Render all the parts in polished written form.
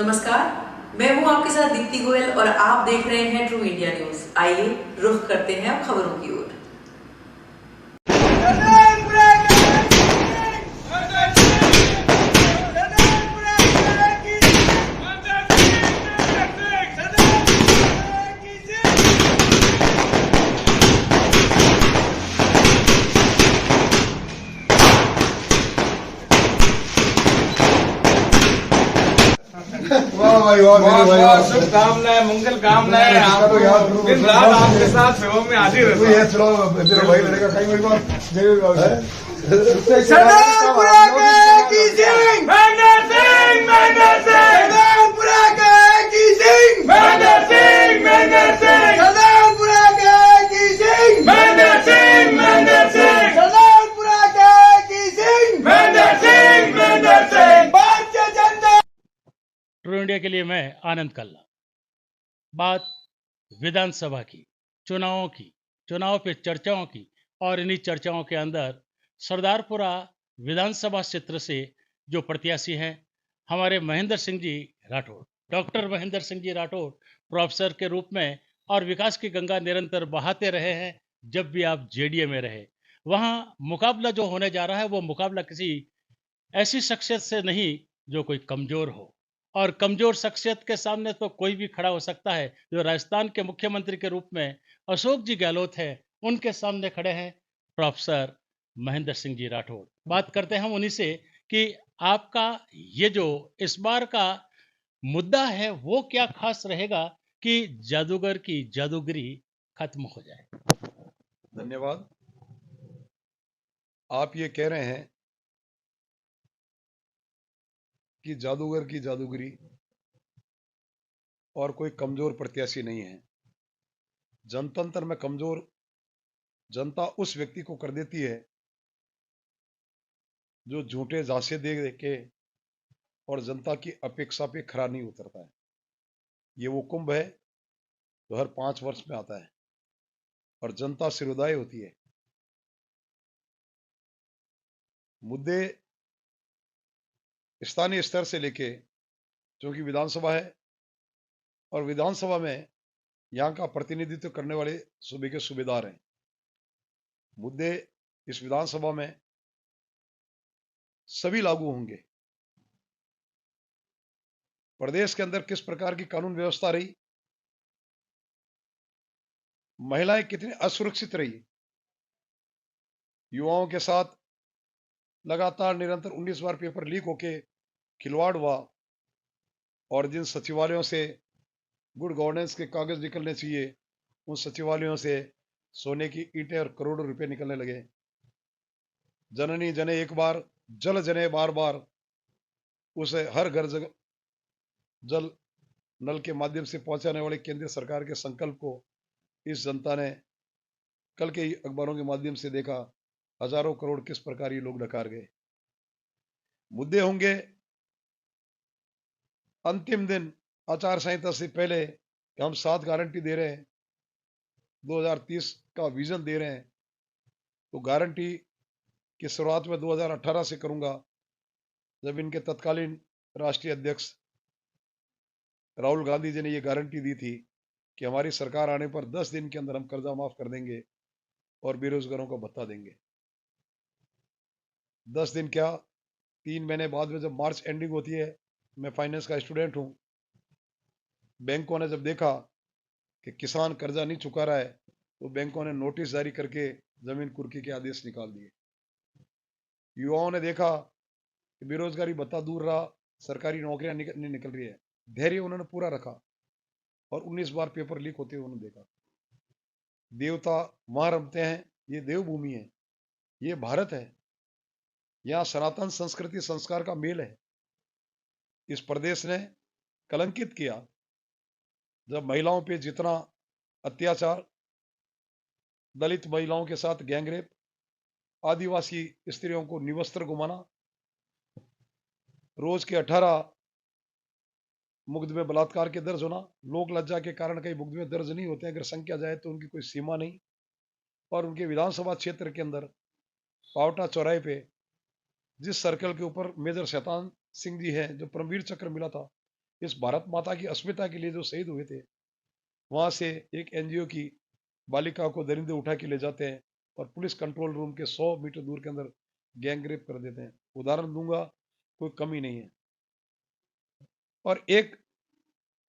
नमस्कार, मैं हूं आपके साथ दीप्ति गोयल और आप देख रहे हैं ट्रू इंडिया न्यूज। आइए रुख करते हैं अब खबरों की ओर। वाह भाई वाह मेरे भाई वाह शुभकामनाएं मंगल कामनाएं आपको दिन रात आपके साथ सेवा में हाजिर तू रहता ये चलो तेरे भाई लड़का कहीं मेरी बात जरूर सदापुरा की सिंह महेंद्र सिंह सदापुरा की सिंह महेंद्र सिंह सदापुरा की सिंह महेंद्र सिंह सदापुरा की सिंह महेंद्र सिंह भारतीय जनता। ट्रू इंडिया के लिए मैं आनंद कल्ला। बात विधानसभा की, चुनावों की, चुनाव पे चर्चाओं की, और इन्हीं चर्चाओं के अंदर सरदारपुरा विधानसभा क्षेत्र से जो प्रत्याशी हैं हमारे महेंद्र सिंह जी राठौड़, डॉक्टर महेंद्र सिंह जी राठौड़ प्रोफेसर के रूप में और विकास की गंगा निरंतर बहाते रहे हैं। जब भी आप जेडीए में रहे, वहाँ मुकाबला जो होने जा रहा है वो मुकाबला किसी ऐसी शख्सियत से नहीं जो कोई कमज़ोर हो, और कमज़ोर शख्सियत के सामने तो कोई भी खड़ा हो सकता है। जो राजस्थान के मुख्यमंत्री के रूप में अशोक जी गहलोत हैं, उनके सामने खड़े हैं प्रोफेसर महेंद्र सिंह जी राठौड़। बात करते हैं हम उन्हीं से कि आपका ये जो इस बार का मुद्दा है वो क्या खास रहेगा कि जादूगर की जादूगरी खत्म हो जाए। धन्यवाद। आप ये कह रहे हैं कि जादूगर की जादूगरी और कोई कमजोर प्रत्याशी नहीं है। जनतंत्र में कमजोर जनता उस व्यक्ति को कर देती है जो झूठे झांसे दे के और जनता की अपेक्षा पे खरा नहीं उतरता है। ये वो कुंभ है जो हर 5 वर्ष में आता है और जनता सिरोधाय होती है। मुद्दे स्थानीय स्तर से लेके, क्योंकि विधानसभा है और विधानसभा में यहाँ का प्रतिनिधित्व करने वाले सूबे के सूबेदार हैं, मुद्दे इस विधानसभा में सभी लागू होंगे। प्रदेश के अंदर किस प्रकार की कानून व्यवस्था रही, महिलाएं कितनी असुरक्षित रही, युवाओं के साथ लगातार निरंतर 19 बार पेपर लीक होके खिलवाड़ हुआ, और जिन सचिवालयों से गुड गवर्नेंस के कागज निकलने चाहिए उन सचिवालयों से सोने की ईंटें और करोड़ों रुपए निकलने लगे। जननी जने एक बार, जल जने बार बार, उसे हर घर जल नल के माध्यम से पहुंचाने वाले केंद्र सरकार के संकल्प को इस जनता ने कल के अखबारों के माध्यम से देखा। हजारों करोड़ किस प्रकार ये लोग नकार गए। मुद्दे होंगे अंतिम दिन आचार संहिता से पहले कि हम 7 गारंटी दे रहे हैं, 2030 का विजन दे रहे हैं, तो गारंटी की शुरुआत में 2018 से करूंगा, जब इनके तत्कालीन राष्ट्रीय अध्यक्ष राहुल गांधी जी ने ये गारंटी दी थी कि हमारी सरकार आने पर 10 दिन के अंदर हम कर्जा माफ कर देंगे और बेरोजगारों का भत्ता देंगे। 10 दिन क्या, 3 महीने बाद में जब मार्च एंडिंग होती है, मैं फाइनेंस का स्टूडेंट हूं, बैंकों ने जब देखा कि किसान कर्जा नहीं चुका रहा है तो बैंकों ने नोटिस जारी करके जमीन कुर्की के आदेश निकाल दिए। युवाओं ने देखा कि बेरोजगारी भत्ता दूर रहा, सरकारी नौकरियां नहीं निकल रही है, धैर्य उन्होंने पूरा रखा और 19 बार पेपर लीक होते हुए उन्होंने देखा। देवता वहां रमते हैं, ये देवभूमि है, ये भारत है, यहाँ सनातन संस्कृति संस्कार का मेल है। इस प्रदेश ने कलंकित किया जब महिलाओं पे जितना अत्याचार, दलित महिलाओं के साथ गैंगरेप, आदिवासी स्त्रियों को निवस्त्र घुमाना, रोज के 18 मुकदमे बलात्कार के दर्ज होना, लोक लज्जा के कारण कई मुकदमे दर्ज नहीं होते, अगर संख्या जाए तो उनकी कोई सीमा नहीं। और उनके विधानसभा क्षेत्र के अंदर पावटा चौराहे पे जिस सर्कल के ऊपर मेजर शैतान सिंह जी हैं, जो परमवीर चक्र मिला था, इस भारत माता की अस्मिता के लिए जो शहीद हुए थे, वहां से एक एनजीओ की बालिका को दरिंदे उठा के ले जाते हैं और पुलिस कंट्रोल रूम के 100 मीटर दूर के अंदर गैंग रेप कर देते हैं। उदाहरण दूंगा, कोई कमी नहीं है। और एक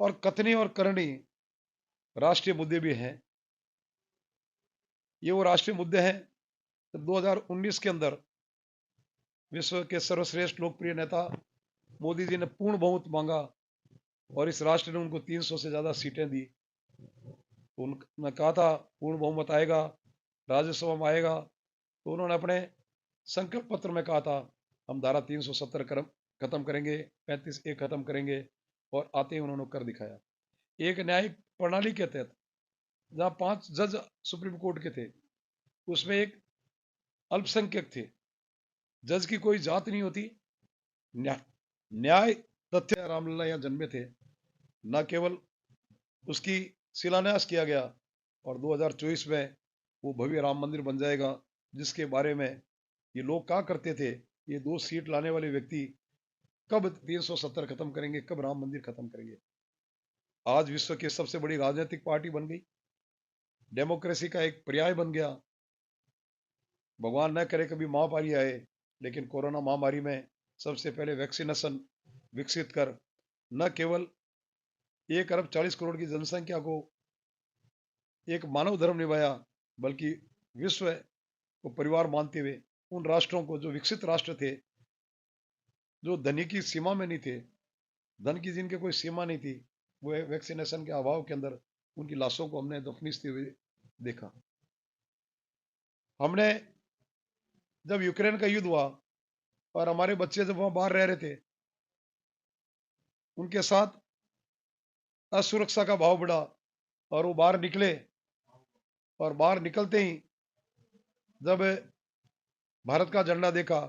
और कथनी और करनी राष्ट्रीय मुद्दे भी हैं। ये वो राष्ट्रीय मुद्दे हैं। तो 2019 के अंदर विश्व के सर्वश्रेष्ठ लोकप्रिय नेता मोदी जी ने पूर्ण बहुमत मांगा और इस राष्ट्र ने उनको 300 से ज्यादा सीटें दी। तो उन्होंने कहा था पूर्ण बहुमत आएगा, राज्यसभा में आएगा। तो उन्होंने अपने संकल्प पत्र में कहा था हम धारा 370 खत्म करेंगे, 35A खत्म करेंगे, और आते ही उन्होंने कर दिखाया। एक न्यायिक प्रणाली के तहत जहां 5 जज सुप्रीम कोर्ट के थे, उसमें एक अल्पसंख्यक थे। जज की कोई जात नहीं होती। न्याय तथ्य रामलला यहाँ जन्मे थे, न केवल उसकी शिलान्यास किया गया और 2024 में वो भव्य राम मंदिर बन जाएगा, जिसके बारे में ये लोग कहा करते थे ये 2 सीट लाने वाले व्यक्ति कब 370 खत्म करेंगे, कब राम मंदिर खत्म करेंगे। आज विश्व की सबसे बड़ी राजनीतिक पार्टी बन गई, डेमोक्रेसी का एक पर्याय बन गया। भगवान न करे कभी महामारी आए, लेकिन कोरोना महामारी में सबसे पहले वैक्सीनेशन विकसित कर न केवल 1 अरब 40 करोड़ की जनसंख्या को एक मानव धर्म निभाया, बल्कि विश्व को परिवार मानते हुए उन राष्ट्रों को, जो विकसित राष्ट्र थे, जो धनी की सीमा में नहीं थे, धन की जिनके कोई सीमा नहीं थी, वो वैक्सीनेशन के अभाव के अंदर उनकी लाशों को हमने दफनीते हुए देखा। हमने जब यूक्रेन का युद्ध हुआ और हमारे बच्चे जब वहां बाहर रह रहे थे, उनके साथ असुरक्षा का भाव बढ़ा और वो बाहर निकले, और बाहर निकलते ही जब भारत का झंडा देखा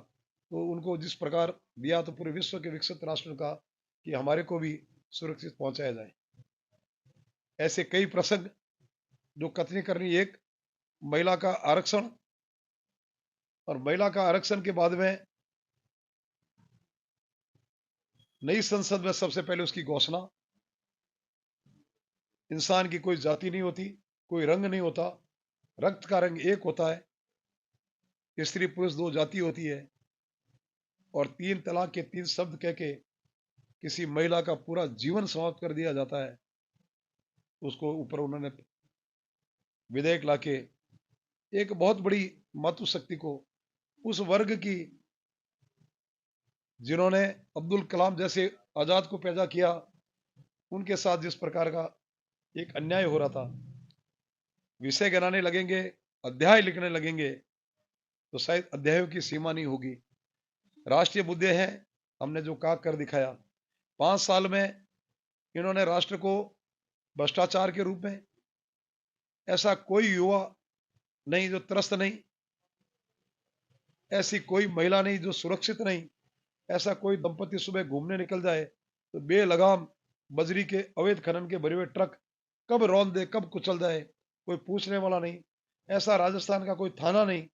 तो उनको जिस प्रकार दिया, तो पूरे विश्व के विकसित राष्ट्रों का कि हमारे को भी सुरक्षित पहुंचाया जाए। ऐसे कई प्रसंग जो कथनी करनी, एक महिला का आरक्षण, और महिला का आरक्षण के बाद में नई संसद में सबसे पहले उसकी घोषणा। इंसान की कोई जाति नहीं होती, कोई रंग नहीं होता, रक्त का रंग एक होता है। स्त्री पुरुष 2 जाति होती है, और 3 तलाक के 3 शब्द कह के किसी महिला का पूरा जीवन समाप्त कर दिया जाता है। उसको ऊपर उन्होंने विधेयक लाके एक बहुत बड़ी मातृशक्ति को, उस वर्ग की जिन्होंने अब्दुल कलाम जैसे आजाद को पैदा किया, उनके साथ जिस प्रकार का एक अन्याय हो रहा था, विषय गिनाने लगेंगे, अध्याय लिखने लगेंगे, तो शायद अध्यायों की सीमा नहीं होगी। राष्ट्रीय मुद्दे हैं, हमने जो कहा कर दिखाया। 5 साल में इन्होंने राष्ट्र को भ्रष्टाचार के रूप में, ऐसा कोई युवा नहीं जो त्रस्त नहीं, ऐसी कोई महिला नहीं जो सुरक्षित नहीं, ऐसा कोई दंपति सुबह घूमने निकल जाए तो बेलगाम बजरी के अवैध खनन के भरे हुए ट्रक कब रौंद दे, कब कुचल जाए, कोई पूछने वाला नहीं। ऐसा राजस्थान का कोई थाना नहीं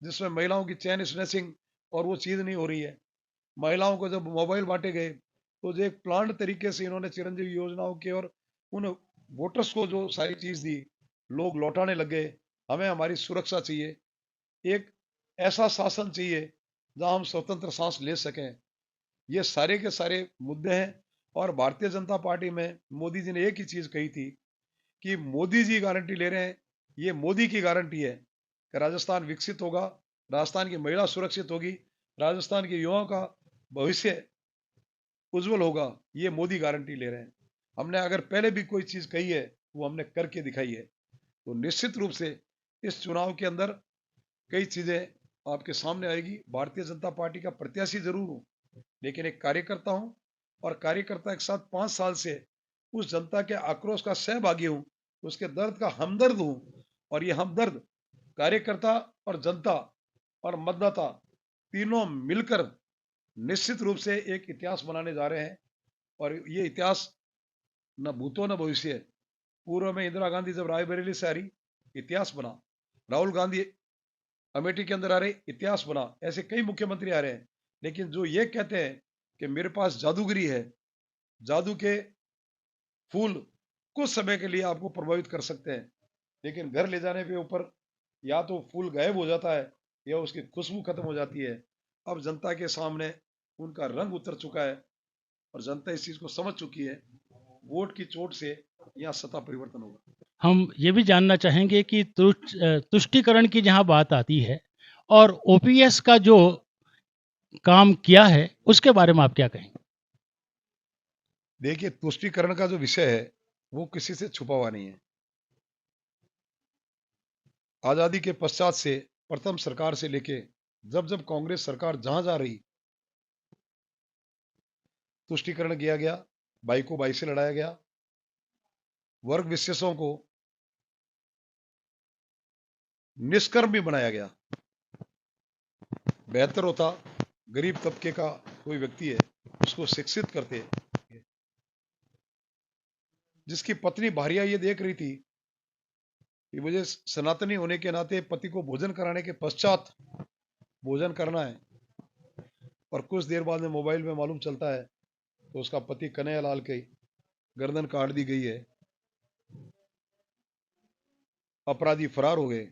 जिसमें महिलाओं की चैन स्नैचिंग और वो चीज नहीं हो रही है। महिलाओं को जब मोबाइल बांटे गए तो जो एक प्लांट तरीके से इन्होंने चिरंजीवी योजनाओं के और उन वोटर्स को जो सारी चीज दी, लोग लौटाने लग गए। हमें हमारी सुरक्षा चाहिए, एक ऐसा शासन चाहिए जहां हम स्वतंत्र सांस ले सकें। ये सारे के सारे मुद्दे हैं। और भारतीय जनता पार्टी में मोदी जी ने एक ही चीज कही थी कि मोदी जी गारंटी ले रहे हैं, ये मोदी की गारंटी है कि राजस्थान विकसित होगा, राजस्थान की महिला सुरक्षित होगी, राजस्थान के युवाओं का भविष्य उज्जवल होगा, ये मोदी गारंटी ले रहे हैं। हमने अगर पहले भी कोई चीज कही है वो हमने करके दिखाई है। तो निश्चित रूप से इस चुनाव के अंदर कई चीजें आपके सामने आएगी। भारतीय जनता पार्टी का प्रत्याशी जरूर हूं, लेकिन एक कार्यकर्ता हूं, और कार्यकर्ता के साथ 5 साल से उस जनता के आक्रोश का सहभागी हूं, उसके दर्द का हमदर्द हूं। और ये हमदर्द कार्यकर्ता और जनता और मतदाता तीनों मिलकर निश्चित रूप से एक इतिहास बनाने जा रहे हैं। और ये इतिहास न भूतो न भविष्य। पूर्व में इंदिरा गांधी जब रायबरेली से आ रही, इतिहास बना। राहुल गांधी अमेठी के अंदर आ रहे, इतिहास बना। ऐसे कई मुख्यमंत्री आ रहे हैं, लेकिन जो ये कहते हैं कि मेरे पास जादूगरी है, जादू के फूल कुछ समय के लिए आपको प्रभावित कर सकते हैं, लेकिन घर ले जाने पे ऊपर या तो फूल गायब हो जाता है या उसकी खुशबू खत्म हो जाती है। अब जनता के सामने उनका रंग उतर चुका है और जनता इस चीज को समझ चुकी है। वोट की चोट से यहाँ सत्ता परिवर्तन होगा। हम ये भी जानना चाहेंगे कि तुष्टीकरण की जहां बात आती है और ओपीएस का जो काम किया है उसके बारे में आप क्या कहेंगे? देखिए, तुष्टीकरण का जो विषय है वो किसी से छुपा हुआ नहीं है। आजादी के पश्चात से प्रथम सरकार से लेके जब जब कांग्रेस सरकार जहां जा रही, तुष्टीकरण किया गया, भाई को भाई से लड़ाया गया, वर्ग विशेषों को निष्कर्म भी बनाया गया। बेहतर होता गरीब तबके का कोई व्यक्ति है उसको शिक्षित करते। जिसकी पत्नी भारिया ये देख रही थी कि मुझे सनातनी होने के नाते पति को भोजन कराने के पश्चात भोजन करना है, और कुछ देर बाद में मोबाइल में मालूम चलता है तो उसका पति कन्हैयालाल की गर्दन काट दी गई है, अपराधी फरार हो गए।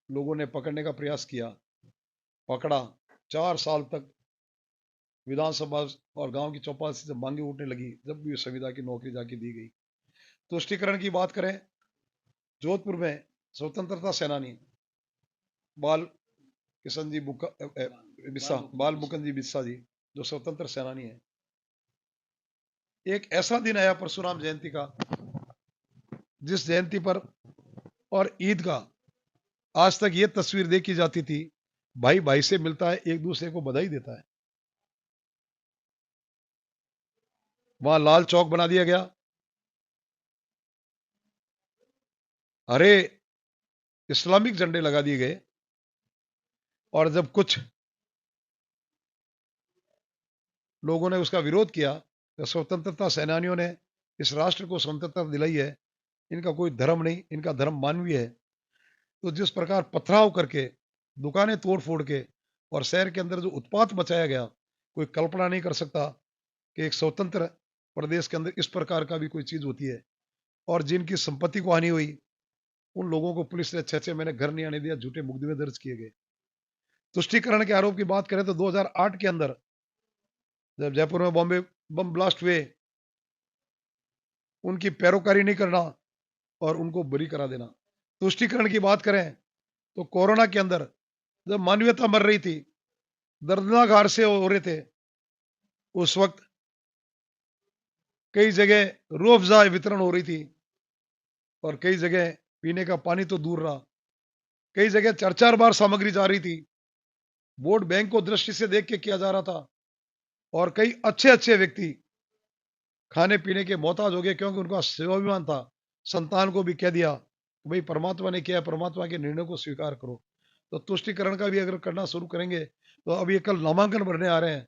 लोगों ने पकड़ने का प्रयास किया, पकड़ा, 4 साल तक विधानसभा और गांव की चौपाल से जब मांगे उठने लगी, जब भी संविदा की नौकरी जाके दी गई। तुष्टीकरण की बात करें, जोधपुर में स्वतंत्रता सेनानी बाल किशन जी बिस्सा, बाल मुकुंद जी बिस्सा जी, जो स्वतंत्र सेनानी है, एक ऐसा दिन आया परशुराम जयंती का, जिस जयंती पर और ईद का आज तक यह तस्वीर देखी जाती थी, भाई भाई से मिलता है, एक दूसरे को बधाई देता है। वहां लाल चौक बना दिया गया, हरे इस्लामिक झंडे लगा दिए गए, और जब कुछ लोगों ने उसका विरोध किया तो स्वतंत्रता सेनानियों ने इस राष्ट्र को स्वतंत्रता दिलाई है, इनका कोई धर्म नहीं, इनका धर्म मानवीय है। तो जिस प्रकार पथराव करके, दुकानें तोड़ फोड़ के और शहर के अंदर जो उत्पात मचाया गया, कोई कल्पना नहीं कर सकता कि एक स्वतंत्र प्रदेश के अंदर इस प्रकार का भी कोई चीज होती है। और जिनकी संपत्ति को हानि हुई उन लोगों को पुलिस ने 6-6 महीने घर नहीं आने दिया, झूठे मुकदमे दर्ज किए गए। तुष्टीकरण के आरोप की बात करें तो 2008 के अंदर जब जयपुर में बॉम्बे बम ब्लास्ट हुए, उनकी पैरोकारी नहीं करना और उनको बरी करा देना। तुष्टीकरण की बात करें तो कोरोना के अंदर जब मानवीयता मर रही थी, दर्दनाक हादसे हो रहे थे, उस वक्त कई जगह रूह अफ़ज़ा वितरण हो रही थी और कई जगह पीने का पानी तो दूर रहा, कई जगह 4-4 बार सामग्री जा रही थी। वोट बैंक को दृष्टि से देख के किया जा रहा था और कई अच्छे अच्छे व्यक्ति खाने पीने के मोहताज हो गए, क्योंकि उनका सेवाभिमान था। संतान को भी कह दिया भाई परमात्मा ने किया है, परमात्मा के निर्णय को स्वीकार करो। तो तुष्टीकरण का भी अगर करना शुरू करेंगे तो अब ये कल नामांकन भरने आ रहे हैं,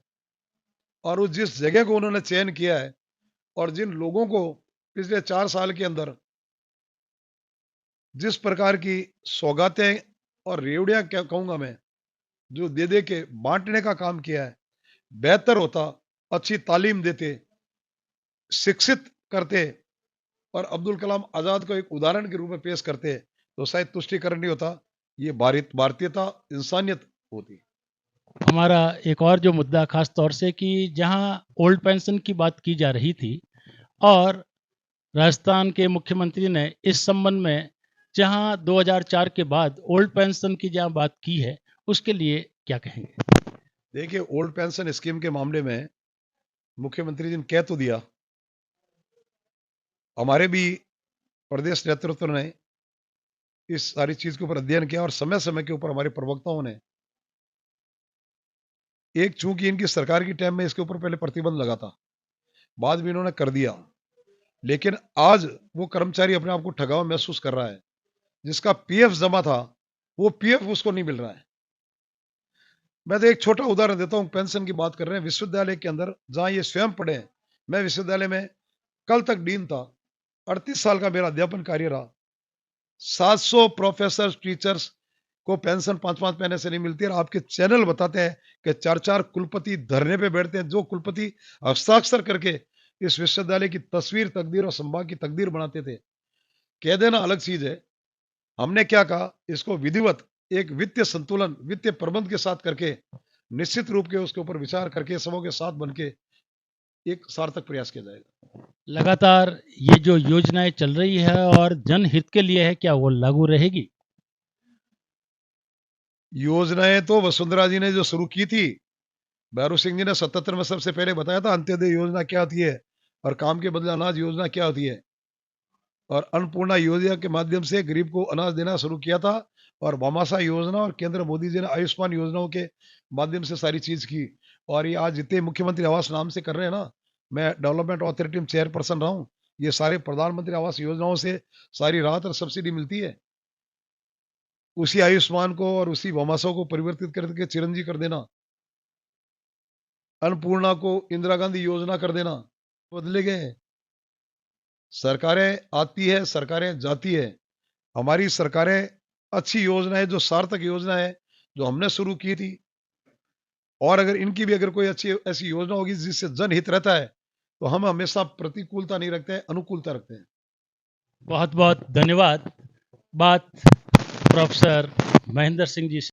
और उस जिस जगह को उन्होंने चयन किया है और जिन लोगों को पिछले 4 साल के अंदर जिस प्रकार की सौगातें और रेवड़ियां क्या कहूंगा मैं, जो दे दे के बांटने का काम किया है, बेहतर होता अच्छी तालीम देते, शिक्षित करते और अब्दुल कलाम आजाद को एक उदाहरण के रूप में पेश करते तो शायद तुष्टीकरण नहीं होता, ये भारतीयता, इंसानियत होती। हमारा एक और जो मुद्दा खास तौर से कि जहां ओल्ड पेंशन की बात की जा रही थी और राजस्थान के मुख्यमंत्री ने इस संबंध में जहां 2004 के बाद ओल्ड पेंशन की जहां बात की है, उसके लिए क्या कहेंगे? देखिए, ओल्ड पेंशन स्कीम के मामले में मुख्यमंत्री जी ने कह तो दिया, हमारे भी प्रदेश नेतृत्व ने इस सारी चीज के ऊपर अध्ययन किया और समय समय के ऊपर हमारे प्रवक्ताओं ने एक, चूंकि इनकी सरकार की टाइम में इसके ऊपर पहले प्रतिबंध लगा था, बाद में इन्होंने कर दिया, लेकिन आज वो कर्मचारी अपने आप को ठगा हुआ महसूस कर रहा है। जिसका पीएफ जमा था वो पीएफ उसको नहीं मिल रहा है। मैं तो एक छोटा उदाहरण देता हूं, पेंशन की बात कर रहे हैं, विश्वविद्यालय के अंदर जहां ये स्वयं पढ़े हैं, मैं विश्वविद्यालय में कल तक डीन था, 38 साल का मेरा अध्यापन कार्य रहा, 700 प्रोफेसर टीचर्स को पेंशन 5-5 महीने से नहीं मिलती, और आपके चैनल बताते हैं कि 4-4 कुलपति धरने पे बैठते हैं, जो कुलपति हस्ताक्षर करके इस विश्वविद्यालय की तस्वीर, तकदीर और संभाग की तकदीर बनाते थे। कह देना अलग चीज है, हमने क्या कहा, इसको विधिवत एक वित्तीय संतुलन, वित्तीय प्रबंध के साथ करके निश्चित रूप के उसके ऊपर विचार करके सबों के साथ बनके एक सार्थक प्रयास किया जाएगा। लगातार ये जो योजनाएं चल रही है और जनहित के लिए है, क्या वो लागू रहेगी? योजनाएं तो वसुंधरा जी ने जो शुरू की थी, भैरू सिंह जी ने 77 में सबसे पहले बताया था अंत्योदय योजना क्या होती है और काम के बदले अनाज योजना क्या होती है, और अन्नपूर्णा योजना के माध्यम से गरीब को अनाज देना शुरू किया था, और भामाशाह योजना और केंद्र मोदी जी ने आयुष्मान योजनाओं के माध्यम से सारी चीज की। और ये आज जितने मुख्यमंत्री आवास नाम से कर रहे हैं ना, मैं डेवलपमेंट अथॉरिटी में चेयरपर्सन रहा हूँ, ये सारे प्रधानमंत्री आवास योजनाओं से सारी राहत और सब्सिडी मिलती है। उसी आयुष्मान को और उसी भामाशाह को परिवर्तित करके चिरंजी कर देना, अन्नपूर्णा को इंदिरा गांधी योजना कर देना, बदले गए। सरकारें आती है, सरकारें जाती है। हमारी सरकारें अच्छी योजना है, जो सार्थक योजना है जो हमने शुरू की थी, और अगर इनकी भी अगर कोई अच्छी ऐसी योजना होगी जिससे जनहित रहता है तो हम हमेशा प्रतिकूलता नहीं रखते हैं, अनुकूलता रखते हैं। बहुत बहुत धन्यवाद। बात प्रोफेसर महेंद्र सिंह जी से